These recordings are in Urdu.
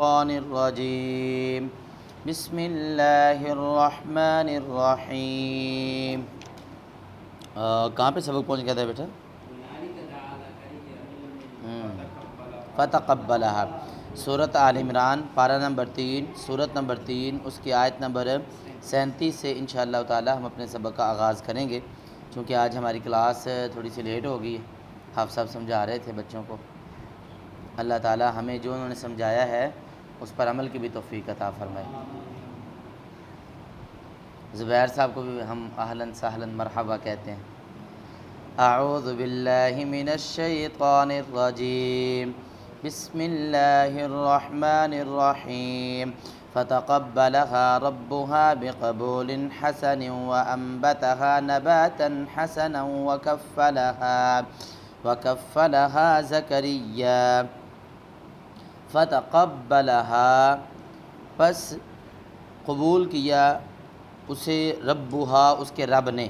الشیطان الرجیم بسم اللہ الرحمن الرحیم۔ کہاں پہ سبق پہنچ گیا تھا بیٹا؟ فتقبلہا، سورۃ آل عمران، پارہ نمبر 3، سورت نمبر 3، اس کی آیت نمبر 37 سے انشاءاللہ تعالی ہم اپنے سبق کا آغاز کریں گے، چونکہ آج ہماری کلاس تھوڑی سی لیٹ ہو گئی ہے۔ حافظ صاحب سمجھا رہے تھے بچوں کو۔ اللہ تعالی ہمیں جو انہوں نے سمجھایا ہے اس پر عمل کی بھی توفیق عطا فرمائے۔ زبیر صاحب کو بھی ہم اہلاً سہلاً مرحبا کہتے ہیں۔ اعوذ باللہ من الشیطان الرجیم بسم اللہ الرحمن الرحیم۔ فتقبلها ربها بقبول حسن وأنبتها نباتا حسنا وكفلها زكريا فتقبلها، پس قبول کیا اسے ربها، اس کے رب نے،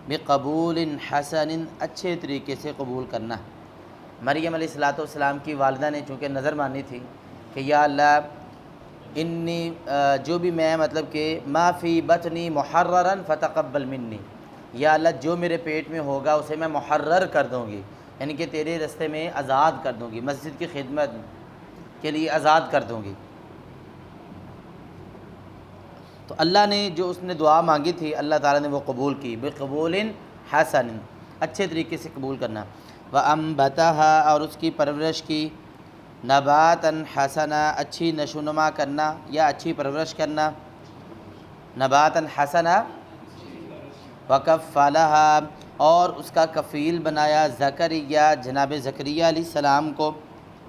بقبول حسن، اچھے طریقے سے قبول کرنا۔ مریم علیہ السلام کی والدہ نے چونکہ نظر مانی تھی کہ یا اللہ انی جو بھی میں مطلب کہ ما فی بطنی محررا فتقبل منی، یا اللہ جو میرے پیٹ میں ہوگا اسے میں محرر کر دوں گی، یعنی کہ تیرے رستے میں آزاد کر دوں گی، مسجد کی خدمت کے لیے آزاد کر دوں گی۔ تو اللہ نے جو اس نے دعا مانگی تھی اللہ تعالیٰ نے وہ قبول کی، بقبول حسن، اچھے طریقے سے قبول کرنا، وَأَنبَتَهَا، اور اس کی پرورش کی، نباتاً حسنا، اچھی نشوونما کرنا یا اچھی پرورش کرنا، نباتاً حسنا، وَكَفَّلَهَا، اور اس کا کفیل بنایا، زکریا، جناب زکریا علیہ السلام کو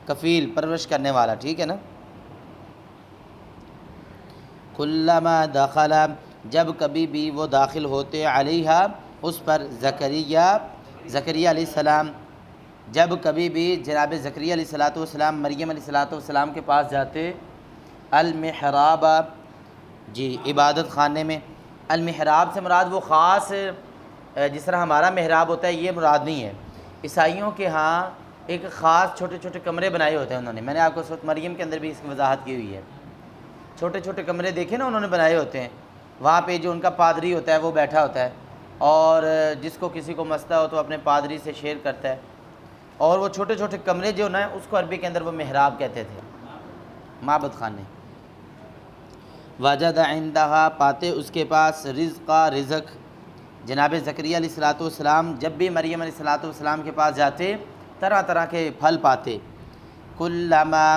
کفیل، پرورش کرنے والا، ٹھیک ہے نا۔ کلما دخل، جب کبھی بھی وہ داخل ہوتے، علیہا، اس پر، زکریا علیہ السلام، جب کبھی بھی جناب زکریا علیہ السلام مریم علیہ السلام کے پاس جاتے، المحراب، جی عبادت خانے میں۔ المحراب سے مراد وہ خاص جس طرح ہمارا محراب ہوتا ہے یہ مراد نہیں ہے، عیسائیوں کے ہاں ایک خاص چھوٹے چھوٹے کمرے بنائے ہوتے ہیں انہوں نے، میں نے آپ کو سورۃ مریم کے اندر بھی اس کی وضاحت کی ہوئی ہے۔ چھوٹے چھوٹے کمرے دیکھے نا انہوں نے بنائے ہوتے ہیں، وہاں پہ جو ان کا پادری ہوتا ہے وہ بیٹھا ہوتا ہے، اور جس کو کسی کو مسئلہ ہو تو اپنے پادری سے شیئر کرتا ہے، اور وہ چھوٹے چھوٹے کمرے جو نا اس کو عربی کے اندر وہ محراب کہتے تھے، معبد خانے۔ وجد عندها، پاتے اس کے پاس، رزقا، رزق، جناب زکریا علیہ السلام جب بھی مریم علیہ السلام کے پاس جاتے طرح طرح کے پھل پاتے۔ کلما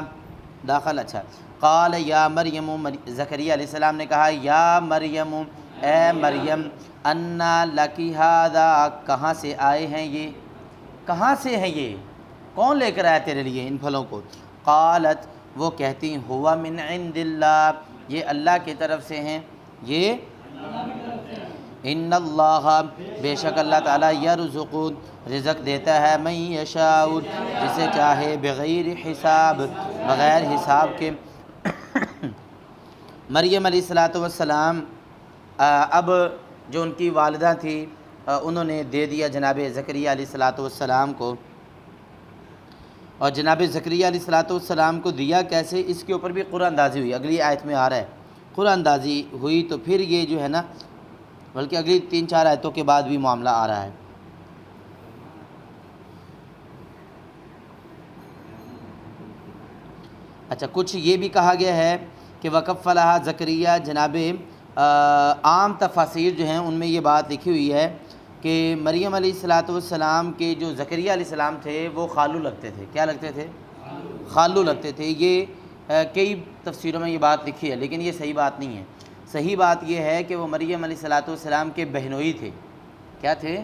داخل، اچھا، قال یا مریم، زکریا علیہ السلام نے کہا یا مریم، اے مریم، انا لکی ھذا، کہاں سے آئے ہیں یہ، کہاں سے ہیں یہ، کون لے کر آیا تیرے لیے ان پھلوں کو؟ قالت، وہ کہتی، ہوا من عند اللہ، یہ اللہ کی طرف سے ہیں، یہ ان اللہ، بے شک اللہ تعالیٰ، یرزق، رزق دیتا ہے، من یشاء، جسے چاہے، بغیر حساب، بغیر حساب کے۔ مریم علیہ السلام اب جو ان کی والدہ تھی انہوں نے دے دیا جناب زکریا علیہ السلام کو، اور جناب زکریا علیہ السلام کو دیا کیسے، اس کے اوپر بھی قرآن اندازی ہوئی، اگلی آیت میں آ رہا ہے قرآن اندازی ہوئی، تو پھر یہ جو ہے نا بلکہ اگلی 3-4 آیتوں کے بعد بھی معاملہ آ رہا ہے۔ اچھا، کچھ یہ بھی کہا گیا ہے کہ وکفلھا زکریا، جناب عام تفاسیر جو ہیں ان میں یہ بات لکھی ہوئی ہے کہ مریم علیہ السلام کے جو زکریا علیہ السلام تھے وہ خالو لگتے تھے، کیا لگتے تھے؟ خالو لگتے تھے۔ یہ کئی تفسیروں میں یہ بات لکھی ہے لیکن یہ صحیح بات نہیں ہے۔ صحیح بات یہ ہے کہ وہ مریم علیہ السلام کے بہنوئی تھے، کیا تھے؟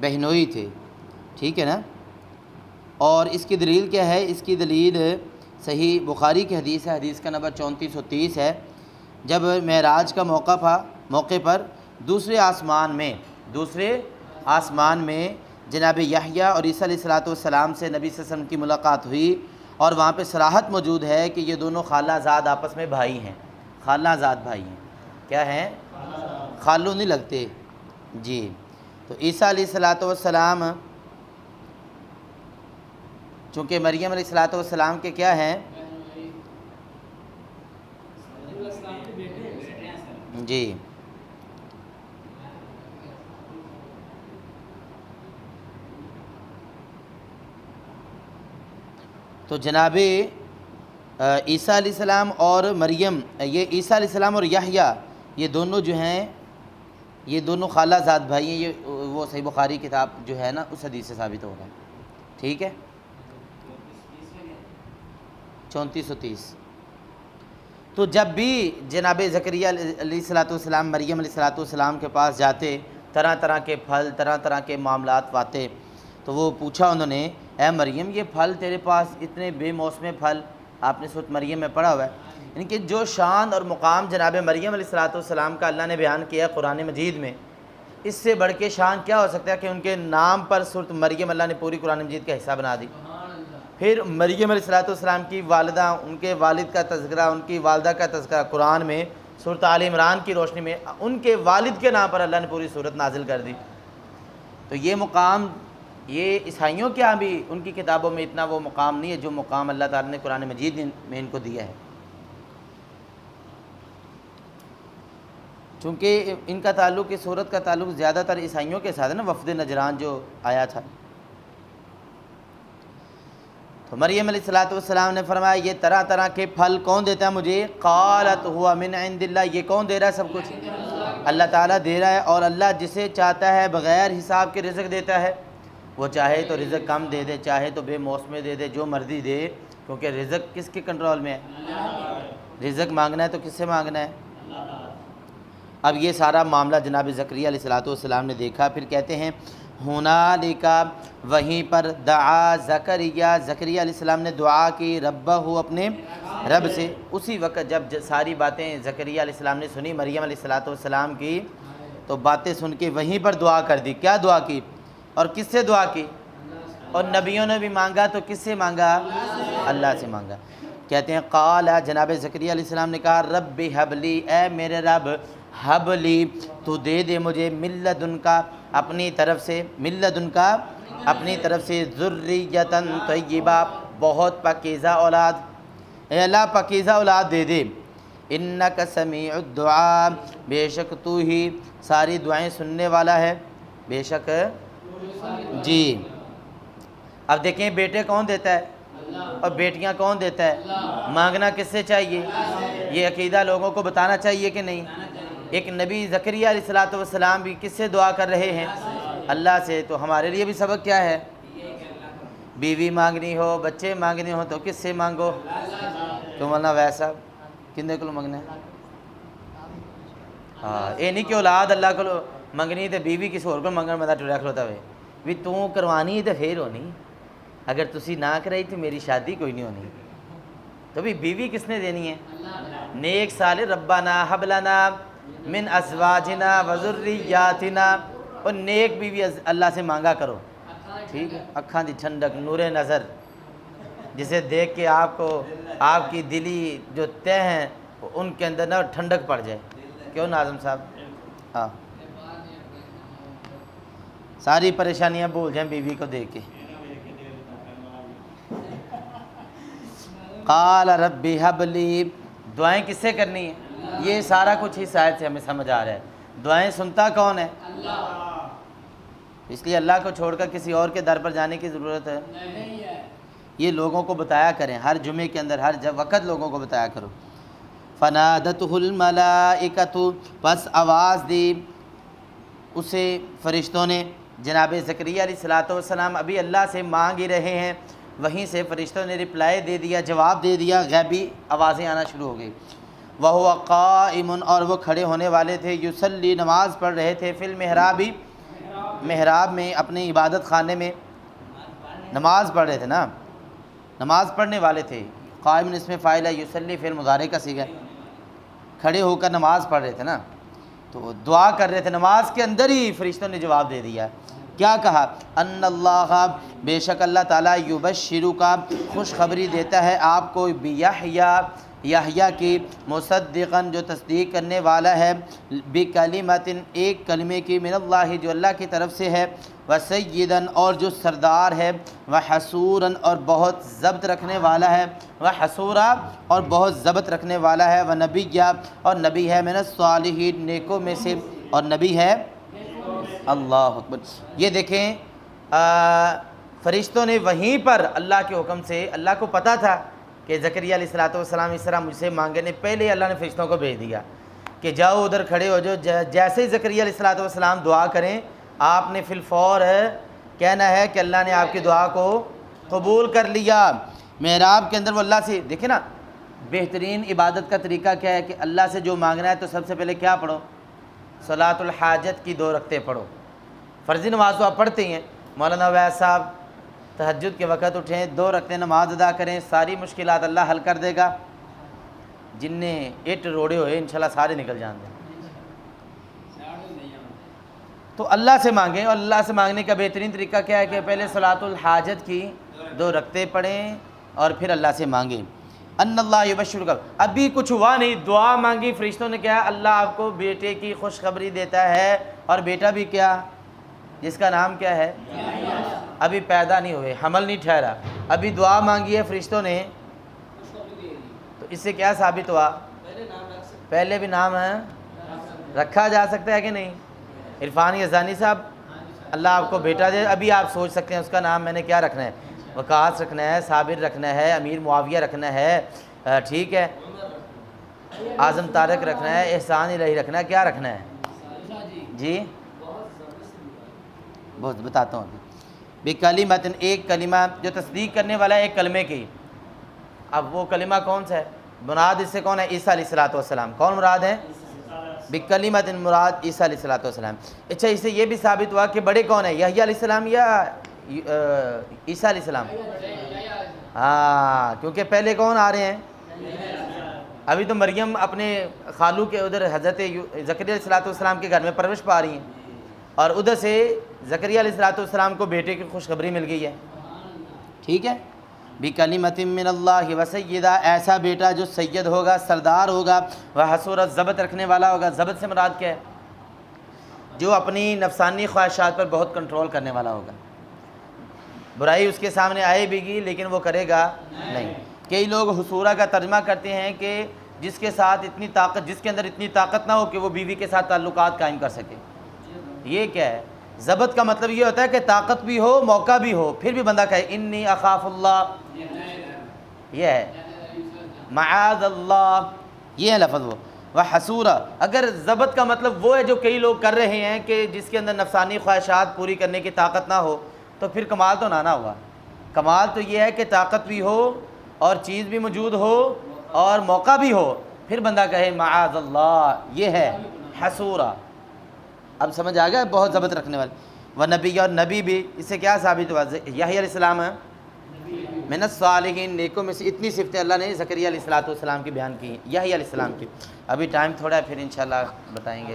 بہنوئی تھے، ٹھیک ہے نا۔ اور اس کی دلیل کیا ہے؟ اس کی دلیل صحیح بخاری کی حدیث ہے، حدیث کا نمبر 3430 ہے، جب معراج کا موقع پر دوسرے آسمان میں جناب یحییٰ اور عیسیٰ علیہ السلام سے نبی صلی اللہ علیہ وسلم کی ملاقات ہوئی، اور وہاں پہ صراحت موجود ہے کہ یہ دونوں خالہ زاد آپس میں بھائی ہیں، خالہ زاد بھائی ہیں، کیا ہیں؟ خالو نہیں لگتے، جی۔ تو عیسیٰ علیہ السلام چونکہ مریم علیہ السلام کے کیا ہیں؟ جی تو جناب عیسیٰ علیہ السلام اور مریم، یہ عیسیٰ علیہ السلام اور یحییٰ یہ دونوں جو ہیں یہ دونوں خالہ زاد بھائی ہیں. یہ وہ صحیح بخاری کتاب جو ہے نا اس حدیث سے ثابت ہو رہا ہے. ٹھیک ہے 3430. تو جب بھی جناب زکریا علیہ السلام مریم علیہ السلام کے پاس جاتے، طرح طرح کے پھل طرح طرح کے معاملات پاتے، تو وہ پوچھا انہوں نے اے مریم یہ پھل تیرے پاس اتنے بے موسم پھل، آپ نے سورۃ مریم میں پڑھا ہوا ہے. یعنی کہ جو شان اور مقام جناب مریم علیہ السلام کا اللہ نے بیان کیا قرآن مجید میں، اس سے بڑھ کے شان کیا ہو سکتا ہے کہ ان کے نام پر سورۃ مریم اللہ نے پوری قرآن مجید کا حصہ بنا دی. پھر مریم علیہ السلام کی والدہ، ان کے والد کا تذکرہ، ان کی والدہ کا تذکرہ قرآن میں سورۃ آل عمران کی روشنی میں ان کے والد کے نام پر اللہ نے پوری سورت نازل کر دی. تو یہ مقام، یہ عیسائیوں کے ہاں بھی ان کی کتابوں میں اتنا وہ مقام نہیں ہے جو مقام اللہ تعالیٰ نے قرآن مجید میں ان کو دیا ہے. چونکہ ان کا تعلق، اس صورت کا تعلق زیادہ تر عیسائیوں کے ساتھ ہے نا، وفد نجران جو آیا تھا. تو مریم علیہ السلام نے فرمایا یہ طرح طرح کے پھل کون دیتا ہے مجھے؟ قالت ہوا من عند اللہ. یہ کون دے رہا ہے سب کچھ؟ اللہ تعالیٰ دے رہا ہے. اور اللہ جسے چاہتا ہے بغیر حساب کے رزق دیتا ہے. وہ چاہے تو رزق کم دے دے، چاہے تو بے موسمے دے دے، جو مرضی دے، کیونکہ رزق کس کے کنٹرول میں ہے؟ رزق مانگنا ہے تو کس سے مانگنا ہے؟ اب یہ سارا معاملہ جناب زکریا علیہ السلام نے دیکھا. پھر کہتے ہیں ہنالک، وہیں پر دعا زکریا علیہ السلام نے دعا کی ربہ، اپنے رب سے. اسی وقت جب ساری باتیں زکریا علیہ السلام نے سنی مریم علیہ السلام کی، تو باتیں سن کے وہیں پر دعا کر دی. کیا دعا کی اور کس سے دعا کی؟ اور نبیوں نے بھی مانگا تو کس سے مانگا؟ اللہ سے مانگا. کہتے ہیں قال، جناب زکریا علیہ السلام نے کہا رب ہب لی، اے میرے رب، ہب لی تو دے دے مجھے، من لدن کا اپنی طرف سے، من لدن کا اپنی طرف سے، ذریۃ طیبہ بہت پاکیزہ اولاد. اے اللہ پاکیزہ اولاد دے دے. انک سمیع الدعاء، بے شک تو ہی ساری دعائیں سننے والا ہے. بے شک جی. اب دیکھیں بیٹے کون دیتا ہے اور بیٹیاں کون دیتا ہے؟ مانگنا کس سے چاہیے؟ یہ عقیدہ لوگوں کو بتانا چاہیے کہ نہیں؟ ایک نبی زکریا علیہ السلام بھی کس سے دعا کر رہے ہیں؟ اللہ سے. تو ہمارے لیے بھی سبق کیا ہے؟ بیوی مانگنی ہو، بچے مانگنے ہو تو کس سے مانگو؟ تو مولانا ویسا کنے کو مانگنا ہے؟ ہاں یہ نہیں کہ اولاد اللہ کو منگنی تو بیوی کسی اور کو منگن بندہ ٹریا کھلوتا ہوئے بھی تو کروانی تو پھر ہونی، اگر تسی نہ کرائی تو میری شادی کوئی نہیں ہونی. تو بھی بیوی کس نے دینی ہے؟ نیک صالح ربنا ہب لنا من ازواجنا وذریاتنا. اور نیک بیوی اللہ سے مانگا کرو. ٹھیک ہے، اکھاں دی ٹھنڈک، نور نظر، جسے دیکھ کے آپ کو آپ کی دلی جو تہ ہیں ان کے اندر نہ ٹھنڈک پڑ جائے. کیوں ناظم صاحب؟ ہاں ساری پریشانیاں بھول جائیں بیوی کو دیکھ کے. قال رب ہب لی، دعائیں کس سے کرنی ہیں؟ یہ سارا کچھ اس آیت سے ہمیں سمجھ آ رہا ہے. دعائیں سنتا کون ہے؟ اس لیے اللہ کو چھوڑ کر کسی اور کے در پر جانے کی ضرورت ہے؟ یہ لوگوں کو بتایا کریں، ہر جمعے کے اندر ہر وقت لوگوں کو بتایا کرو. فنادتہ الملائکۃ، پس آواز دی اسے فرشتوں نے. جناب زکریا علیہ السلام ابھی اللہ سے مانگ ہی رہے ہیں، وہیں سے فرشتوں نے رپلائی دے دیا، جواب دے دیا، غیبی آوازیں آنا شروع ہو گئی. وَهُوَ قَائِمٌ، اور وہ کھڑے ہونے والے تھے، یصلی، نماز پڑھ رہے تھے، فی المحراب، محراب میں، اپنے عبادت خانے میں نماز پڑھ رہے تھے نا، نماز پڑھنے والے تھے. قائم اس میں فاعل ہے، یصلی فعل مضارع کا صیغہ، کھڑے ہو کر نماز پڑھ رہے تھے نا، تو دعا کر رہے تھے. نماز کے اندر ہی فرشتوں نے جواب دے دیا. کیا کہا؟ ان اللہ، بے شک اللہ تعالیٰ، یبشرک، خوشخبری دیتا ہے آپ کو، بیحییٰ، یحییٰ کی، مصدقاً، جو تصدیق کرنے والا ہے، بکلمۃ، ایک کلمے کی، من اللہ، جو اللہ کی طرف سے ہے، وسیدن اور جو سردار ہے، وحسوراً اور بہت ضبط رکھنے والا ہے، وحسورا اور بہت ضبط رکھنے والا ہے، ونبیّا اور نبی ہے، من الصالحین نیکوں میں سے، اور نبی ہے اللہ اکبر۔ یہ دیکھیں فرشتوں نے وہیں پر اللہ کے حکم سے، اللہ کو پتہ تھا کہ زکریا علیہ السلام اس طرح مجھ سے مانگے نے، پہلے اللہ نے فرشتوں کو بھیج دیا کہ جاؤ ادھر کھڑے ہو جو، جیسے ہی زکریا علیہ السلام دعا کریں آپ نے فی الفور کہنا ہے کہ اللہ نے آپ کی دعا کو قبول کر لیا۔ محراب کے اندر وہ اللہ سے، دیکھیں نا بہترین عبادت کا طریقہ کیا ہے کہ اللہ سے جو مانگنا ہے تو سب سے پہلے کیا پڑھو؟ صلاۃ الحاجت کی 2 رکعتیں پڑھو۔ فرضی نماز تو آپ پڑھتے ہی ہیں، مولانا ویس صاحب تہجد کے وقت اٹھیں 2 رکعتیں نماز ادا کریں، ساری مشکلات اللہ حل کر دے گا۔ جن نے اٹ روڑے ہوئے انشاءاللہ سارے نکل جان دیں۔ تو اللہ سے مانگیں، اور اللہ سے مانگنے کا بہترین طریقہ کیا ہے کہ پہلے صلاۃ الحاجت کی 2 رکعتیں پڑھیں اور پھر اللہ سے مانگیں۔ ان اللہ یبشرک، ابھی کچھ ہوا نہیں، دعا مانگی فرشتوں نے کیا، اللہ آپ کو بیٹے کی خوشخبری دیتا ہے، اور بیٹا بھی کیا، جس کا نام کیا ہے، ابھی پیدا نہیں ہوئے، حمل نہیں ٹھہرا، ابھی دعا مانگی ہے فرشتوں نے، تو اس سے کیا ثابت ہوا، پہلے بھی نام ہے رکھا جا سکتا ہے کہ نہیں۔ عرفان یزانی صاحب اللہ آپ کو بیٹا دے، ابھی آپ سوچ سکتے ہیں اس کا نام میں نے کیا رکھنا ہے، وقاص رکھنا ہے، صابر رکھنا ہے، امیر معاویہ رکھنا ہے، ٹھیک ہے، اعظم طارق رکھنا ہے، احسان الہی رکھنا ہے، کیا رکھنا ہے جی، بہت بتاتا ہوں ابھی۔ بکلمۃ، ایک کلمہ جو تصدیق کرنے والا ہے ایک کلمے کی۔ اب وہ کلمہ کون سا ہے، مراد اس سے کون ہے، عیسیٰ علیہ السلام۔ کون مراد ہے، بکلمۃ مراد عیسیٰ علیہ السلام۔ اچھا اس سے یہ بھی ثابت ہوا کہ بڑے کون ہیں، یحییٰ علیہ السلام یا عیسیٰ علیہ السلام؟ ہاں، کیونکہ پہلے کون آ رہے ہیں، ابھی تو مریم اپنے خالو کے ادھر حضرت زکریا علیہ السلام کے گھر میں پرورش پا رہی ہیں، اور ادھر سے زکریا علیہ السلام کو بیٹے کی خوشخبری مل گئی ہے، ٹھیک ہے۔ بکلمۃ من اللہ وسیدہ، ایسا بیٹا جو سید ہوگا، سردار ہوگا، وحسورا ضبط رکھنے والا ہوگا۔ ضبط سے مراد کیا ہے، جو اپنی نفسانی خواہشات پر بہت کنٹرول کرنے والا ہوگا، برائی اس کے سامنے آئے بھی گی لیکن وہ کرے گا نہیں۔ کئی لوگ حصورہ کا ترجمہ کرتے ہیں کہ جس کے ساتھ اتنی طاقت، جس کے اندر اتنی طاقت نہ ہو کہ وہ بیوی کے ساتھ تعلقات قائم کر سکے۔ یہ کیا ہے، ضبط کا مطلب یہ ہوتا ہے کہ طاقت بھی ہو، موقع بھی ہو، پھر بھی بندہ کہے انی اخاف اللہ، یہ ہے معاذ اللہ، یہ ہے لفظ وہ۔ وحسورا، اگر ضبط کا مطلب وہ ہے جو کئی لوگ کر رہے ہیں کہ جس کے اندر نفسانی خواہشات پوری کرنے کی طاقت نہ ہو، تو پھر کمال تو نہ ہوا۔ کمال تو یہ ہے کہ طاقت بھی ہو اور چیز بھی موجود ہو اور موقع بھی ہو، پھر بندہ کہے معاذ اللہ، یہ ہے حسورا۔ اب سمجھ آ گیا، بہت ضبط رکھنے والے۔ وہ نبی، اور نبی بھی، اس سے کیا ثابت ہوا، یحییٰ علیہ السلام ہے من الصالحین، نیکوں میں سے۔ اتنی صفتیں اللہ نے زکریا علیہ السلام کی بیان کی ہیں، یحییٰ علیہ السلام کی۔ ابھی ٹائم تھوڑا ہے، پھر انشاءاللہ بتائیں گے۔